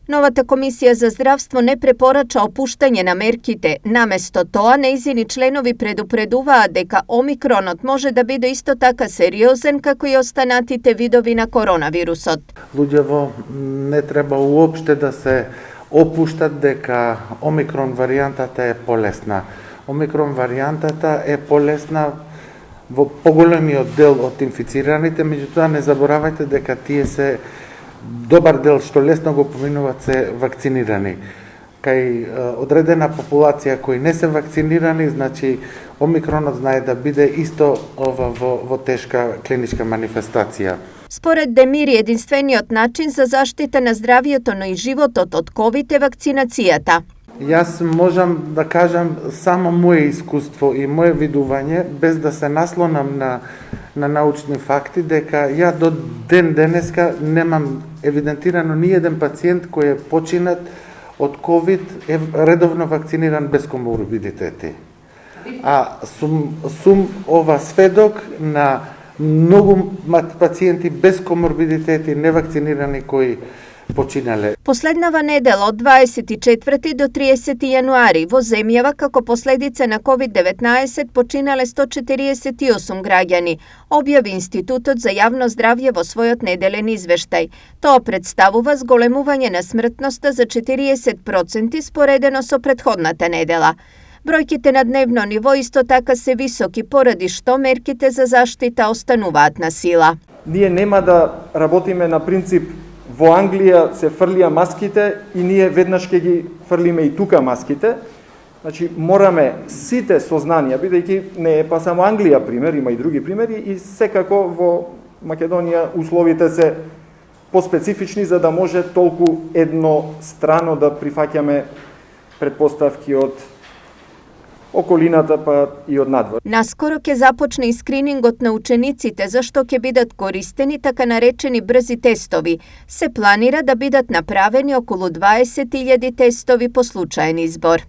Новата комисија за здравство не препорача опуштање на мерките. Наместо тоа, нејзини членови предупредуваат дека омикронот може да биде исто така сериозен како и останатите видови на коронавирусот. Луѓево не треба уопште да се опуштат дека омикрон варијантата е полесна. Омикрон варијантата е полесна во поголемиот дел од инфицираните, меѓутоа не заборавајте дека тие се добар дел што лесно го поминуваат се вакцинирани. Кај одредена популација кои не се вакцинирани, значи омикронот знае да биде исто во тешка клиничка манифестација. Според Демири, единствениот начин за заштита на здравието, но и животот од ковид е вакцинацијата. Јас можам да кажам само моje искуство и моje видување, без да се наслонам на научни факти, дека ја до ден денеска немам евидентирано ни еден пациент кој е починат од ковид е редовно вакциниран без коморбидитети. А сум ова сведок на многу пациенти без коморбидитети, невакцинирани кои починале. Последнава недела од 24 до 30 јануари во земјава како последица на COVID-19 починале 148 граѓани, објави Институтот за јавно здравје во својот неделен извештај. Тоа представува зголемување на смртноста за 40% споредено со претходната недела. Бројките на дневно ниво исто така се високи поради што мерките за заштита остануваат на сила. Ние нема да работиме на принцип во Англија се фрлија маските и ние веднаш ќе ги фрлиме и тука маските. Значи мораме сите сознанија, бидејќи не е па само Англија пример, има и други примери, и секако во Македонија условите се поспецифични за да може толку еднострано да прифаќаме претпоставки од околината па и од надвор. Наскоро ќе започне и скринингот на учениците за што ќе бидат користени така наречени брзи тестови. Се планира да бидат направени околу 20.000 тестови по случаен избор.